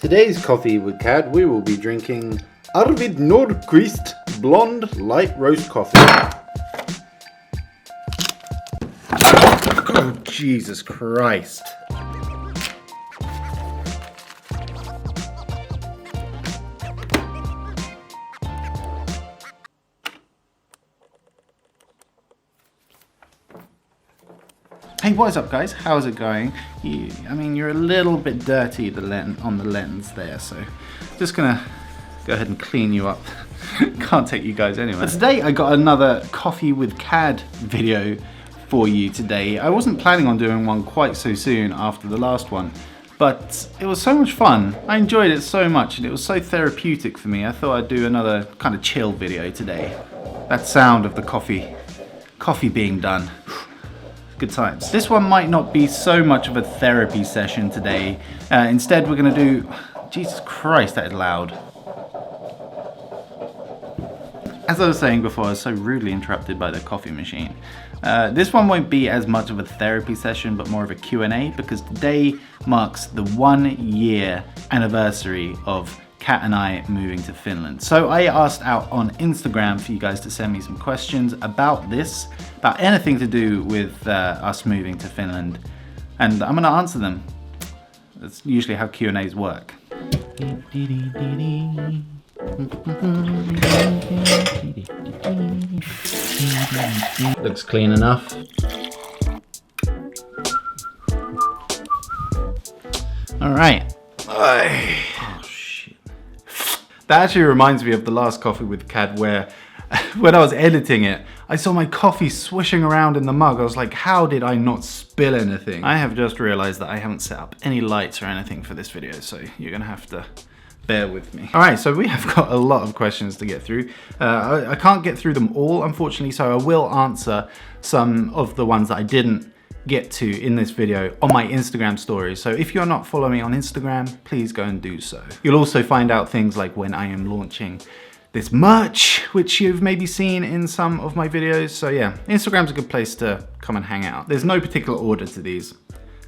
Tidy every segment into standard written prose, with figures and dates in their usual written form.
Today's coffee with Cad, we will be drinking Arvid Nordqvist Blonde Light Roast Coffee. Oh, Jesus Christ. Hey, what is up guys? How's it going? You're a little bit dirty on the lens there, so just gonna go ahead and clean you up. Can't take you guys anywhere. But today I got another Coffee with Cad video for you today. I wasn't planning on doing one quite so soon after the last one, but it was so much fun. I enjoyed it so much and it was so therapeutic for me. I thought I'd do another kind of chill video today. That sound of the coffee being done. Good times. This one might not be so much of a therapy session today. Instead, we're going to do... Jesus Christ, that is loud. As I was saying before, I was so rudely interrupted by the coffee machine. This one won't be as much of a therapy session, but more of a Q&A, because today marks the 1 year anniversary of Kat and I moving to Finland. So I asked out on Instagram for you guys to send me some questions about this, about anything to do with us moving to Finland, and I'm gonna answer them. That's usually how Q&As work. Looks clean enough. All right. That actually reminds me of the last Coffee with Cad where when I was editing it, I saw my coffee swishing around in the mug. I was like, how did I not spill anything? I have just realized that I haven't set up any lights or anything for this video, so you're gonna have to bear with me. All right, so we have got a lot of questions to get through. I can't get through them all, unfortunately, so I will answer some of the ones that I didn't get to in this video on my Instagram stories. So if you're not following me on Instagram, please go and do so. You'll also find out things like when I am launching this merch, which you've maybe seen in some of my videos. So yeah, Instagram's a good place to come and hang out. There's no particular order to these.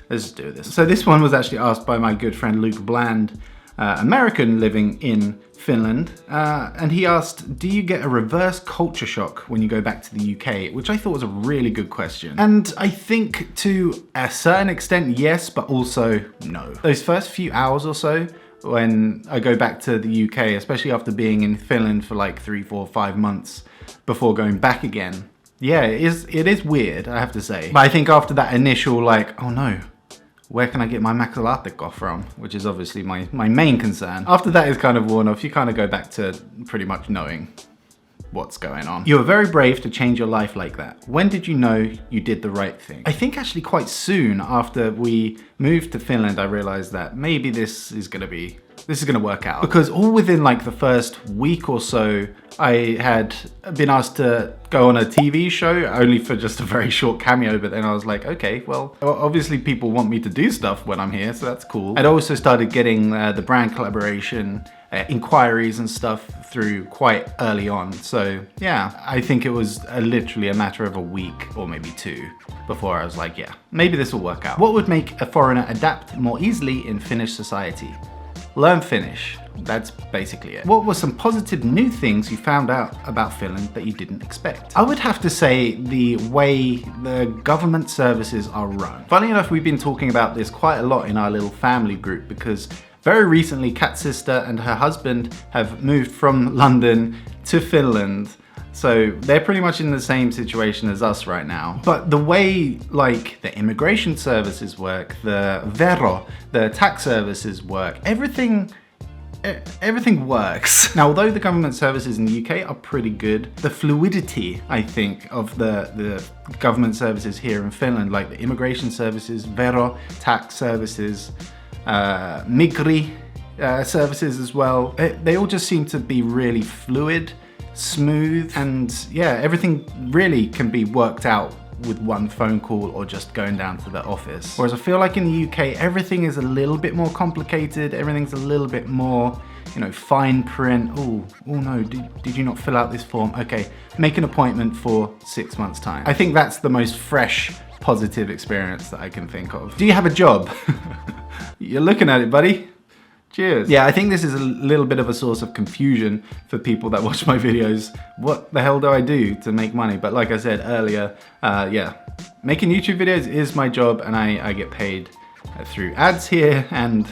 Let's just do this. So this one was actually asked by my good friend Luke Bland, American living in Finland, and he asked, do you get a reverse culture shock when you go back to the UK? Which I thought was a really good question. And I think to a certain extent, yes, but also no. Those first few hours or so, when I go back to the UK, especially after being in Finland for like 3, 4, 5 months before going back again, yeah, it is weird, I have to say. But I think after that initial like, oh no, where can I get my Macbook from? Which is obviously my main concern. After that is kind of worn off, you kind of go back to pretty much knowing what's going on. You were very brave to change your life like that. When did you know you did the right thing? I think actually quite soon after we moved to Finland, I realized that maybe this is gonna work out. Because all within like the first week or so, I had been asked to go on a TV show, only for just a very short cameo, but then I was like, okay, well, obviously people want me to do stuff when I'm here, so that's cool. I'd also started getting the brand collaboration inquiries and stuff through quite early on. So yeah, I think it was literally a matter of a week or maybe 2 before I was like, yeah, maybe this will work out. What would make a foreigner adapt more easily in Finnish society? Learn Finnish. That's basically it. What were some positive new things you found out about Finland that you didn't expect? I would have to say the way the government services are run. Funny enough, we've been talking about this quite a lot in our little family group because very recently Kat's sister and her husband have moved from London to Finland. So they're pretty much in the same situation as us right now. But the way like the immigration services work, the vero, the tax services work, everything works. Now, although the government services in the UK are pretty good, the fluidity, I think, of the government services here in Finland, like the immigration services, vero, tax services, migri services as well, they all just seem to be really fluid, smooth, and yeah, everything really can be worked out with one phone call or just going down to the office. Whereas I feel like in the UK, everything is a little bit more complicated, everything's a little bit more, you know, fine print. Oh no, did you not fill out this form? Okay, make an appointment for 6 months' time. I think that's the most fresh, positive experience that I can think of. Do you have a job? You're looking at it, buddy. Cheers. Yeah, I think this is a little bit of a source of confusion for people that watch my videos. What the hell do I do to make money? But like I said earlier, yeah, making YouTube videos is my job, and I get paid through ads here and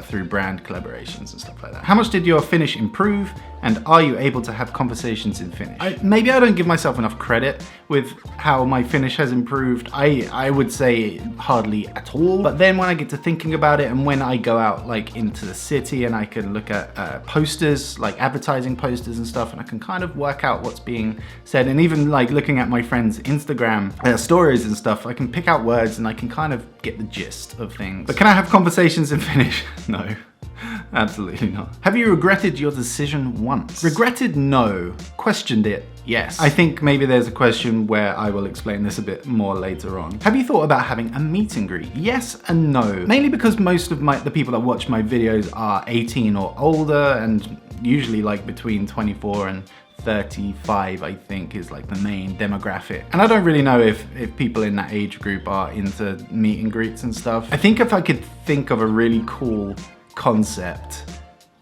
through brand collaborations and stuff like that. How much did your Finnish improve, and are you able to have conversations in Finnish? Maybe I don't give myself enough credit with how my Finnish has improved. I would say hardly at all. But then when I get to thinking about it, and when I go out like into the city and I can look at posters, like advertising posters and stuff, and I can kind of work out what's being said, and even like looking at my friends' Instagram stories and stuff, I can pick out words and I can kind of get the gist of things. But can I have conversations in Finnish? No. Absolutely not. Have you regretted your decision once? Regretted, no. Questioned it, yes. I think maybe there's a question where I will explain this a bit more later on. Have you thought about having a meet and greet? Yes and no. Mainly because most of the people that watch my videos are 18 or older, and usually like between 24 and 35, I think, is like the main demographic. And I don't really know if people in that age group are into meet and greets and stuff. I think if I could think of a really cool concept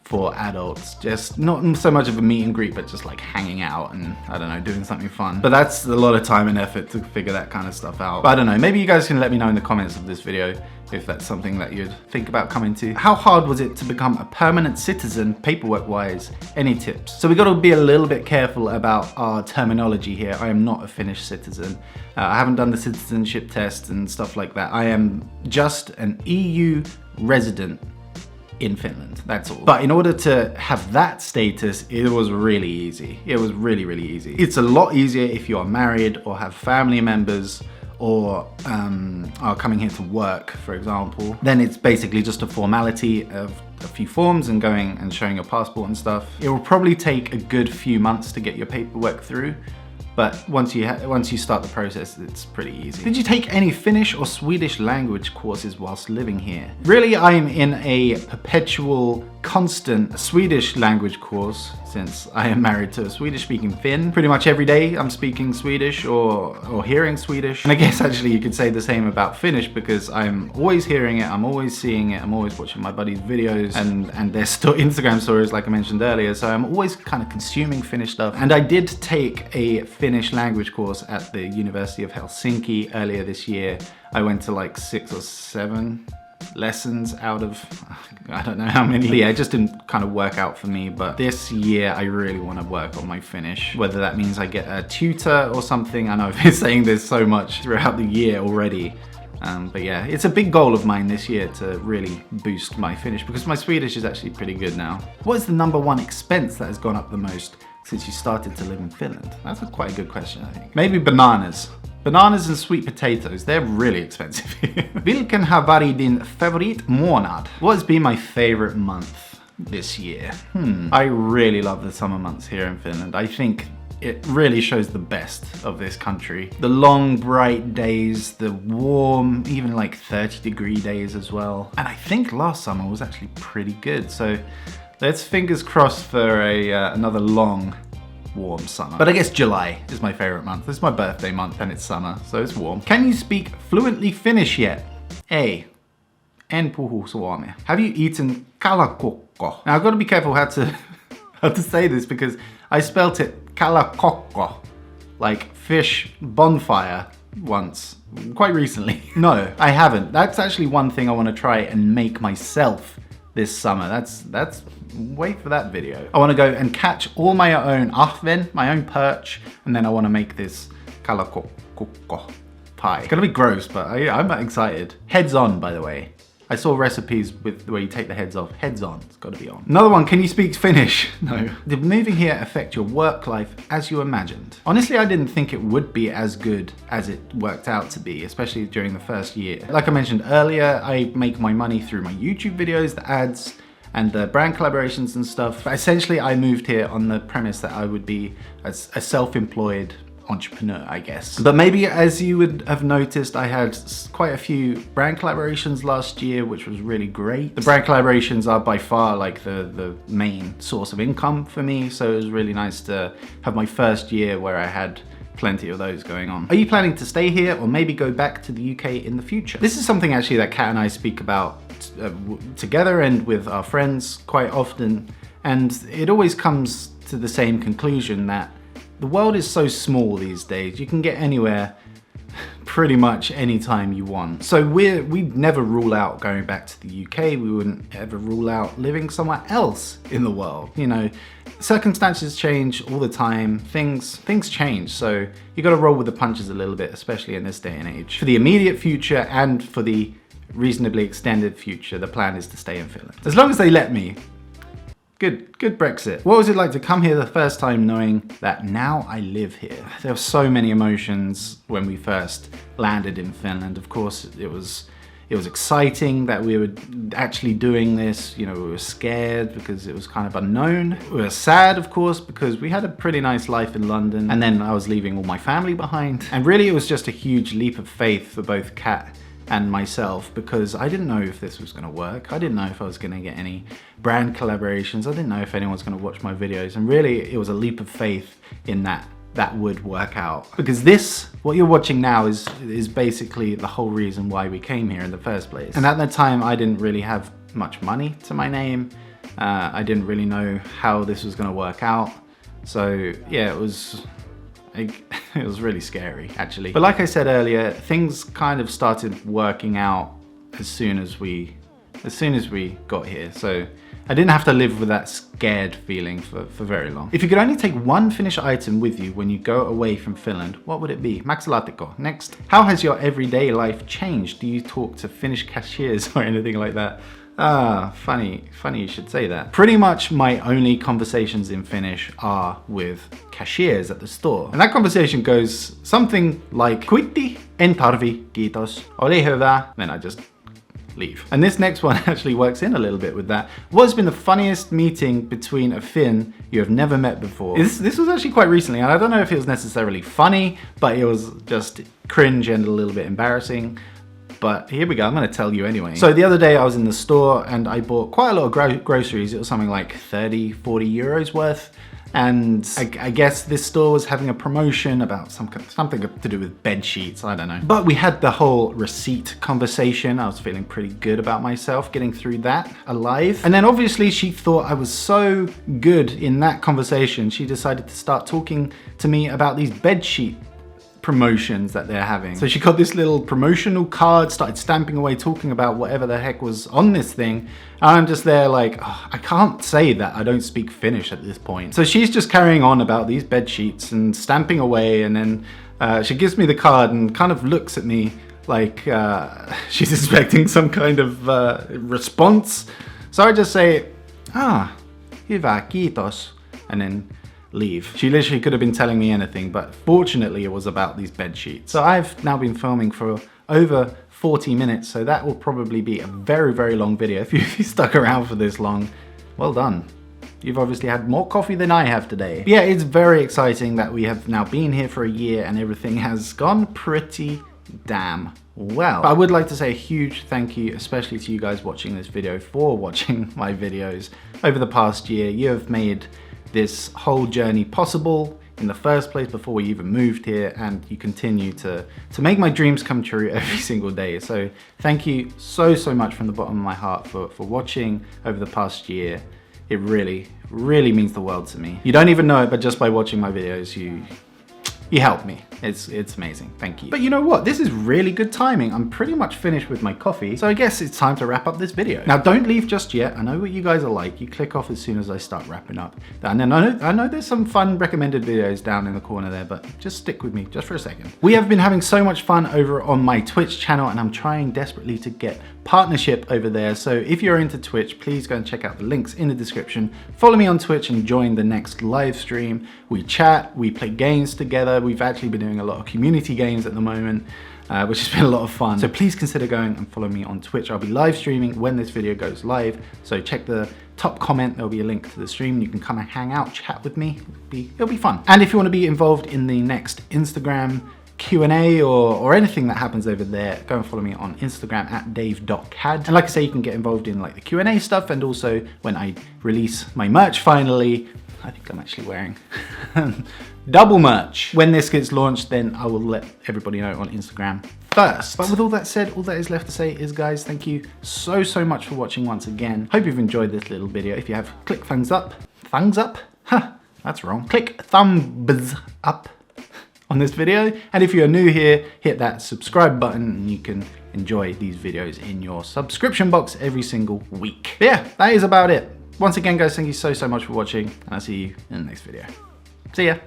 for adults, just not so much of a meet and greet, but just like hanging out and, I don't know, doing something fun. But that's a lot of time and effort to figure that kind of stuff out. But I don't know, maybe you guys can let me know in the comments of this video if that's something that you'd think about coming to. How hard was it to become a permanent citizen paperwork wise? Any tips? So we got to be a little bit careful about our terminology here. I am not a Finnish citizen. I haven't done the citizenship test and stuff like that. I am just an EU resident in Finland, that's all. But in order to have that status, it was really easy. It was really, really easy. It's a lot easier if you are married or have family members or are coming here to work, for example. Then it's basically just a formality of a few forms and going and showing your passport and stuff. It will probably take a good few months to get your paperwork through, but once you start the process, it's pretty easy. Did you take any Finnish or Swedish language courses whilst living here? Really, I'm in a perpetual, constant Swedish language course since I am married to a Swedish-speaking Finn. Pretty much every day I'm speaking Swedish or hearing Swedish. And I guess actually you could say the same about Finnish, because I'm always hearing it, I'm always seeing it, I'm always watching my buddies' videos and their Instagram stories like I mentioned earlier. So I'm always kind of consuming Finnish stuff. And I did take a Finnish language course at the University of Helsinki earlier this year. I went to like 6 or 7 lessons out of, I don't know how many. But yeah, it just didn't kind of work out for me. But this year, I really want to work on my Finnish. Whether that means I get a tutor or something. I know I've been saying this so much throughout the year already. But yeah, it's a big goal of mine this year to really boost my Finnish, because my Swedish is actually pretty good now. What is the #1 expense that has gone up the most since you started to live in Finland? That's quite a good question, I think. Maybe bananas. Bananas and sweet potatoes, they're really expensive. Vilken har varit din favoritmånad? What has been my favorite month this year? I really love the summer months here in Finland. I think it really shows the best of this country. The long, bright days, the warm, even like 30-degree days as well. And I think last summer was actually pretty good. So let's fingers crossed for another long, warm summer. But I guess July is my favorite month. It's my birthday month and it's summer, so it's warm. Can you speak fluently Finnish yet? A. En puhu suomea. Have you eaten kalakukko? Now I've got to be careful how to say this, because I spelt it kalakokko, like fish bonfire, once, quite recently. No, I haven't. That's actually one thing I want to try and make myself this summer. That's wait for that video. I want to go and catch all my own ahven, my own perch, and then I want to make this kalakukko pie. It's gonna be gross, but I'm excited. Heads on, by the way. I saw recipes with where you take the heads off. Heads on, it's gotta be on. Another one, can you speak Finnish? No. Did moving here affect your work life as you imagined? Honestly, I didn't think it would be as good as it worked out to be, especially during the first year. Like I mentioned earlier, I make my money through my YouTube videos, the ads, and the brand collaborations and stuff. But essentially, I moved here on the premise that I would be a self-employed entrepreneur, I guess. But maybe, as you would have noticed, I had quite a few brand collaborations last year, which was really great. The brand collaborations are by far like the main source of income for me, so it was really nice to have my first year where I had plenty of those going on. Are you planning to stay here or maybe go back to the UK in the future? This is something actually that Kat and I speak about together and with our friends quite often, and it always comes to the same conclusion that the world is so small these days. You can get anywhere pretty much anytime you want. So we'd never rule out going back to the UK. We wouldn't ever rule out living somewhere else in the world. You know, circumstances change all the time. Things change. So you got to roll with the punches a little bit, especially in this day and age. For the immediate future and for the reasonably extended future, the plan is to stay in Finland. As long as they let me. Good Brexit. What was it like to come here the first time knowing that now I live here? There were so many emotions when we first landed in Finland. Of course, it was exciting that we were actually doing this. You know, we were scared because it was kind of unknown. We were sad, of course, because we had a pretty nice life in London, and then I was leaving all my family behind. And really, it was just a huge leap of faith for both Kat and myself, because I didn't know if this was going to work. I didn't know if I was going to get any brand collaborations. I didn't know if anyone was going to watch my videos, and really it was a leap of faith in that would work out, because this, what you're watching now, is basically the whole reason why we came here in the first place. And at that time I didn't really have much money to my name. I didn't really know how this was going to work out, so yeah, it was really scary, actually. But like I said earlier, things kind of started working out as soon as we got here. So I didn't have to live with that scared feeling for very long. If you could only take one Finnish item with you when you go away from Finland, what would it be? Max Laatiko. Next. How has your everyday life changed? Do you talk to Finnish cashiers or anything like that? Funny you should say that. Pretty much my only conversations in Finnish are with cashiers at the store. And that conversation goes something like, Kuitti, en tarvi, kiitos, oli hyvä. Then I just leave. And this next one actually works in a little bit with that. What has been the funniest meeting between a Finn you have never met before? This was actually quite recently, and I don't know if it was necessarily funny, but it was just cringe and a little bit embarrassing. But here we go, I'm gonna tell you anyway. So the other day I was in the store and I bought quite a lot of groceries. It was something like 30, 40 euros worth. And I guess this store was having a promotion about something to do with bed sheets, I don't know. But we had the whole receipt conversation. I was feeling pretty good about myself getting through that alive. And then obviously she thought I was so good in that conversation, she decided to start talking to me about these bed sheet promotions that they're having. So she got this little promotional card, started stamping away, talking about whatever the heck was on this thing. And I'm just there like, oh, I can't say that I don't speak Finnish at this point. So she's just carrying on about these bed sheets and stamping away, and then she gives me the card and kind of looks at me like she's expecting some kind of response. So I just say, hyvä, kiitos, and then leave. She literally could have been telling me anything, but fortunately it was about these bed sheets. So I've now been filming for over 40 minutes, so that will probably be a very, very long video. If you stuck around for this long, well done. You've obviously had more coffee than I have today. But yeah, it's very exciting that we have now been here for a year and everything has gone pretty damn well. But I would like to say a huge thank you, especially to you guys watching this video, for watching my videos over the past year. You have made this whole journey possible in the first place before we even moved here, and you continue to make my dreams come true every single day. So thank you so much from the bottom of my heart for watching over the past year. It really means the world to me. You don't even know it, but just by watching my videos, you help me. It's amazing, thank you. But you know what? This is really good timing. I'm pretty much finished with my coffee, so I guess it's time to wrap up this video. Now don't leave just yet. I know what you guys are like. You click off as soon as I start wrapping up. And then I know there's some fun recommended videos down in the corner there, but just stick with me just for a second. We have been having so much fun over on my Twitch channel, and I'm trying desperately to get partnership over there. So if you're into Twitch, please go and check out the links in the description. Follow me on Twitch and join the next live stream. We chat, we play games together. We've actually been doing a lot of community games at the moment, which has been a lot of fun. So please consider going and follow me on Twitch. I'll be live streaming when this video goes live. So check the top comment, there'll be a link to the stream. You can come and hang out, chat with me. It'll be fun. And if you want to be involved in the next Instagram Q&A or anything that happens over there, go and follow me on Instagram at dave.cad. And like I say, you can get involved in like the Q&A stuff, and also when I release my merch finally. I think I'm actually wearing double merch. When this gets launched, then I will let everybody know on Instagram. first. But with all that said, all that is left to say is, guys, thank you so much for watching once again. Hope you've enjoyed this little video. If you have, click thumbs up. Thumbs up? Huh, that's wrong. Click thumbs up on this video. And if you're new here, hit that subscribe button and you can enjoy these videos in your subscription box every single week. But yeah, that is about it. Once again, guys, thank you so much for watching, and I'll see you in the next video. See ya.